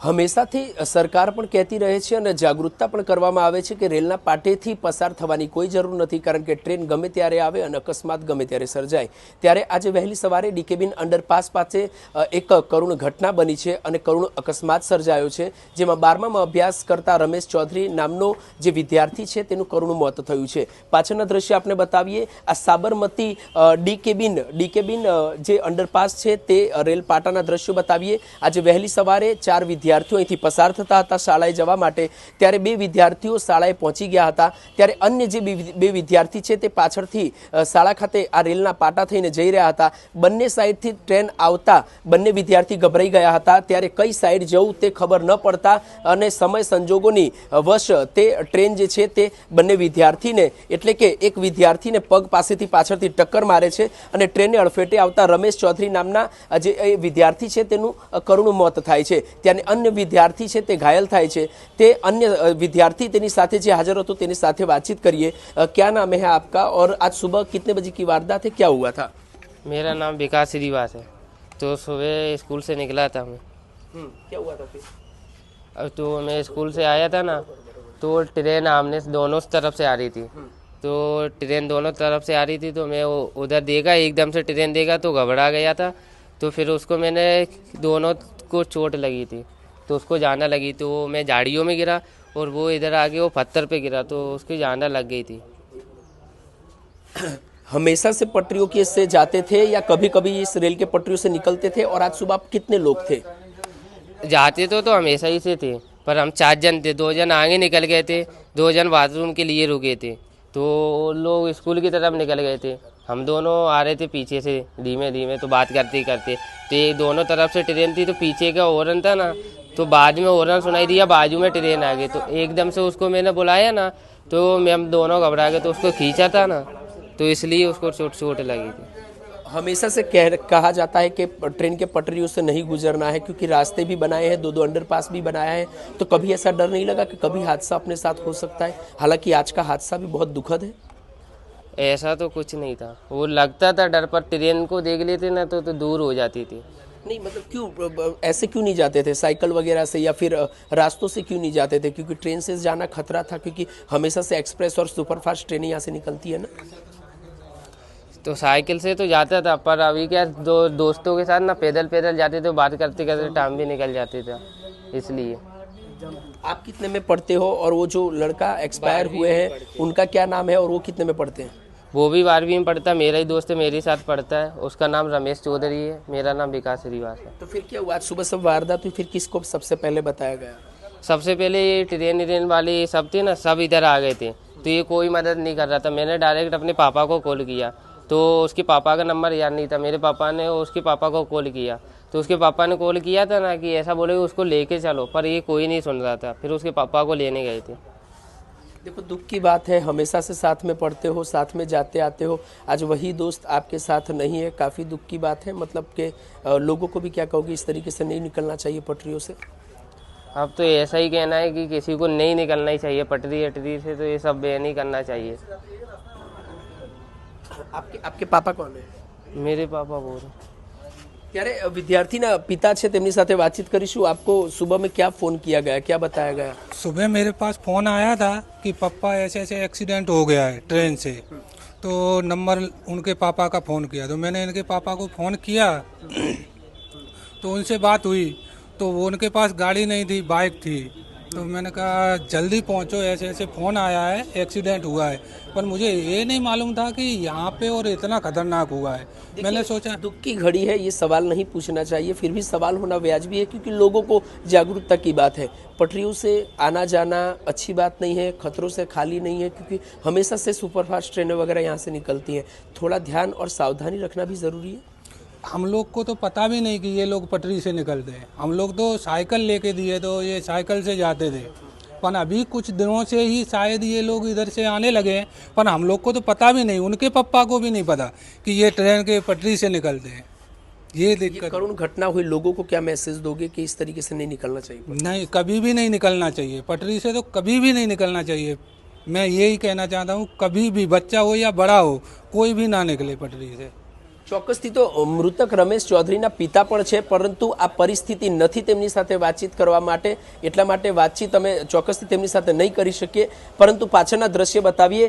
હંમેશાથી સરકાર પણ કહેતી રહે છે અને જાગૃતતા પણ કરવામાં આવે છે કે રેલના પાટેથી પસાર થવાની કોઈ જરૂર નથી, કારણ કે ટ્રેન ગમે ત્યારે આવે અને અકસ્માત ગમે ત્યારે સર્જાય. ત્યારે આજે વહેલી સવારે ડીકેબીન અંડરપાસ પાસે એક કરુણ ઘટના બની છે અને કરુણ અકસ્માત સર્જાયો છે, જેમાં 12મામાં અભ્યાસ કરતા રમેશ ચૌધરી નામનો જે વિદ્યાર્થી છે તેનું કરુણ મોત થયું છે. પાછળના દ્રશ્ય આપણે બતાવીએ. આ સાબરમતી ડીકેબીન જે અંડરપાસ છે તે રેલ પાટાના દ્રશ્યો બતાવીએ. આજે વહેલી સવારે 4 વિદ્યાર્થીઓ અહીંથી પસાર થતા હતા શાળાએ જવા માટે, ત્યારે 2 વિદ્યાર્થીઓ શાળાએ પહોંચી ગયા હતા. ત્યારે અન્ય જે 2 વિદ્યાર્થી છે તે પાછળથી શાળા ખાતે આ રેલના પાટા થઈને જઈ રહ્યા હતા. બંને સાઈડથી ટ્રેન આવતા બંને વિદ્યાર્થી ગભરાઈ ગયા હતા. ત્યારે કઈ સાઈડ જવું તે ખબર ન પડતા અને સમય સંજોગોની વશ તે ટ્રેન જે છે તે બંને વિદ્યાર્થીને એટલે કે એક વિદ્યાર્થીને પગ પાસેથી પાછળથી ટક્કર મારે છે અને ટ્રેનને અડફેટે આવતા રમેશ ચૌધરી નામના જે વિદ્યાર્થી છે તેનું કરુણ મોત થાય છે. ત્યારે अन्य विद्यार्थी છે તે ઘાયલ થાય છે. તે अन्य विद्यार्थी तेनी साथे जो हाजिर હતો તેની સાથે बातचीत करिए. क्या नाम है आपका और आज सुबह कितने बजे की वारदात है, क्या हुआ था? मेरा नाम विकास श्रीवास है। तो सुबह स्कूल से निकला था मैं। क्या हुआ था फिर? अब तो मैं स्कूल से आया था ना, तो ट्रेन आमने दोनों तरफ से आ रही थी। तो ट्रेन दोनों तरफ से आ रही थी तो मैं उधर देखा, एकदम से ट्रेन देखा तो घबरा गया था। तो फिर उसको मैंने दोनों को चोट लगी थी तो उसको जाना लगी, तो मैं झाड़ियों में गिरा और वो इधर आके वो पत्थर पे गिरा तो उसकी जाना लग गई थी। हमेशा से पटरियों के से जाते थे या कभी कभी इस रेल के पटरियों से निकलते थे? और आज सुबह आप कितने लोग थे? जाते तो हमेशा ही से थे, पर हम 4 जन थे। 2 जन आगे निकल गए थे, 2 जन बाथरूम के लिए रुके थे। तो लोग स्कूल की तरफ निकल गए थे, हम दोनों आ रहे थे पीछे से धीमे धीमे, तो बात करते करते तो ये दोनों तरफ से ट्रेन थी। तो पीछे का हॉर्न था ना, तो बाद में हॉर्न सुनाई दिया, बाजू में ट्रेन आ गई। तो एकदम से उसको मैंने बुलाया ना, तो हम दोनों घबरा गए, तो उसको खींचा था ना, तो इसलिए उसको चोट लगी थी। हमेशा से कहा जाता है कि ट्रेन के पटरियों से नहीं गुजरना है, क्योंकि रास्ते भी बनाए हैं, 2 अंडरपास भी बनाया है। तो कभी ऐसा डर नहीं लगा कि कभी हादसा अपने साथ हो सकता है? हालांकि आज का हादसा भी बहुत दुखद है। ऐसा तो कुछ नहीं था, वो लगता था डर, पर ट्रेन को देख लेते ना तो दूर हो जाती थी। नहीं मतलब क्यों ऐसे क्यों नहीं जाते थे? साइकिल वगैरह से या फिर रास्तों से क्यों नहीं जाते थे? क्योंकि ट्रेन से जाना खतरा था, क्योंकि हमेशा से एक्सप्रेस और सुपरफास्ट ट्रेनें यहाँ से निकलती है ना। तो साइकिल से तो जाता था, पर अभी क्या दोस्तों के साथ ना पैदल जाते थे, बात करते करते टाइम भी निकल जाते थे, इसलिए। आप कितने में पढ़ते हो और वो जो लड़का एक्सपायर हुए हैं उनका क्या नाम है और वो कितने में पढ़ते हैं? वो भी 12वीं में पढ़ता है, मेरा ही दोस्त है, मेरे साथ पढ़ता है। उसका नाम रमेश चौधरी है, मेरा नाम विकास श्रीवास है। तो फिर क्या हुआ आज सुबह? सब वारदात हुई, फिर किसको सबसे पहले बताया गया? सबसे पहले ये ट्रेन वाले सब थे ना, सब इधर आ गए थे, तो ये कोई मदद नहीं कर रहा था। मैंने डायरेक्ट अपने पापा को कॉल किया, तो उसके पापा का नंबर याद नहीं था। मेरे पापा ने उसके पापा को कॉल किया, तो उसके पापा ने कॉल किया था ना कि ऐसा बोले उसको लेके चलो, पर ये कोई नहीं सुन रहा था। फिर उसके पापा को लेने गए थे। देखो दुख की बात है, हमेशा से साथ में पढ़ते हो, साथ में जाते आते हो, आज वही दोस्त आपके साथ नहीं है, काफ़ी दुख की बात है। मतलब कि लोगों को भी क्या कहोगे, इस तरीके से नहीं निकलना चाहिए पटरियों से? अब तो ऐसा ही कहना है कि किसी को नहीं निकलना ही चाहिए पटरी से, तो ये सब बैन ही करना चाहिए। आपके पापा कौन है? मेरे पापा बोल। ત્યારે વિદ્યાર્થીના પિતા છે, તેમની સાથે વાતચીત કરીશું। आपको सुबह में क्या फ़ोन किया गया, क्या बताया गया? सुबह मेरे पास फ़ोन आया था कि पापा ऐसे ऐसे एक्सीडेंट हो गया है ट्रेन से। तो नंबर उनके पापा का फ़ोन किया, तो मैंने इनके पापा को फ़ोन किया तो उनसे बात हुई, तो वो उनके पास गाड़ी नहीं थी, बाइक थी। तो मैंने कहा जल्दी पहुंचो, ऐसे ऐसे फ़ोन आया है, एक्सीडेंट हुआ है। पर मुझे ये नहीं मालूम था कि यहाँ पे और इतना खतरनाक हुआ है। मैंने सोचा दुख की घड़ी है, ये सवाल नहीं पूछना चाहिए, फिर भी सवाल होना वाजिबी है, क्योंकि लोगों को जागरूकता की बात है। पटरियों से आना जाना अच्छी बात नहीं है, खतरों से खाली नहीं है, क्योंकि हमेशा से सुपरफास्ट ट्रेनें वगैरह यहाँ से निकलती हैं। थोड़ा ध्यान और सावधानी रखना भी ज़रूरी है। हम लोग को तो पता भी नहीं कि ये लोग पटरी से निकलते हैं। हम लोग तो साइकिल लेके दिए, तो ये साइकिल से जाते थे। पर अभी कुछ दिनों से ही शायद ये लोग इधर से आने लगे हैं, पर हम लोग को तो पता भी नहीं, उनके पापा को भी नहीं पता कि ये ट्रेन के पटरी से निकलते हैं। ये दिक्कत। करुण घटना हुई, लोगों को क्या मैसेज दोगे कि इस तरीके से नहीं निकलना चाहिए? नहीं, कभी भी नहीं निकलना चाहिए पटरी से, तो कभी भी नहीं निकलना चाहिए। मैं यही कहना चाहता हूँ, कभी भी बच्चा हो या बड़ा हो, कोई भी ना निकले पटरी से। ચોક્કસથી તો મૃતક રમેશ ચૌધરીના પિતા પણ છે, પરંતુ આ પરિસ્થિતિ નથી તેમની સાથે વાતચીત કરવા માટે, એટલા માટે વાતચીત અમે ચોક્કસથી તેમની સાથે નહીં કરી શકીએ. પરંતુ પાછળના દ્રશ્ય બતાવીએ,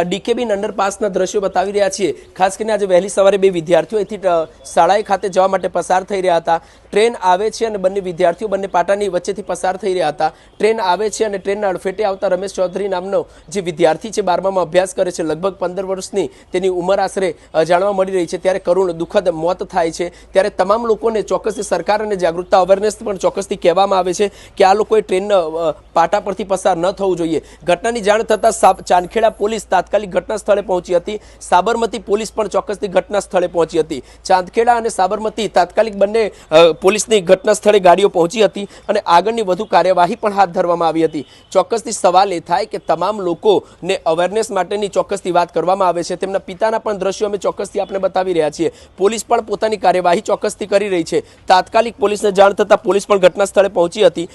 ડીકેબીન અંડરપાસના દ્રશ્યો બતાવી રહ્યા છીએ. ખાસ કરીને આજે વહેલી સવારે બે વિદ્યાર્થીઓ અહીંથી શાળાએ ખાતે જવા માટે પસાર થઈ રહ્યા હતા. ટ્રેન આવે છે અને બંને વિદ્યાર્થીઓ બંને પાટાની વચ્ચેથી પસાર થઈ રહ્યા હતા. ટ્રેન આવે છે અને ટ્રેનના અડફેટે આવતા રમેશ ચૌધરી નામનો જે વિદ્યાર્થી છે, 12મામાં અભ્યાસ કરે છે, લગભગ 15 વર્ષની તેની ઉંમર આશરે જાણવા મળી રહી છે, ત્યારે કરુણ દુઃખદ મોત થાય છે. ત્યારે તમામ લોકોને ચોક્કસથી સરકાર અને જાગૃતતા અવેરનેસ પણ ચોક્કસથી કહેવામાં આવે છે કે આ લોકોએ ટ્રેનના પાટા પરથી પસાર ન થવું જોઈએ. ઘટનાની જાણ થતાં ચાંદખેડા પોલીસ તાત્કાલિક ઘટના સ્થળે પહોંચી હતી. સાબરમતી પોલીસ પણ ચોક્કસથી ઘટના સ્થળે પહોંચી હતી. ચાંદખેડા અને સાબરમતી તાત્કાલિક બંને પોલીસની ઘટના સ્થળે ગાડીઓ પહોંચી હતી અને આગળની વધુ કાર્યવાહી પણ હાથ ધરવામાં આવી હતી. ચોક્કસથી સવાલ એ થાય કે તમામ લોકોને અવેરનેસ માટેની ચોક્કસથી વાત કરવામાં આવે છે. તેમના પિતાના પણ દ્રશ્યો અમે ચોક્કસથી આપણે બતાવી રહ્યા છીએ. પોલીસ પણ પોતાની કાર્યવાહી ચોક્કસથી કરી રહી છે. તાત્કાલિક પોલીસને જાણ થતાં પોલીસ પણ ઘટના સ્થળે પહોંચી હતી.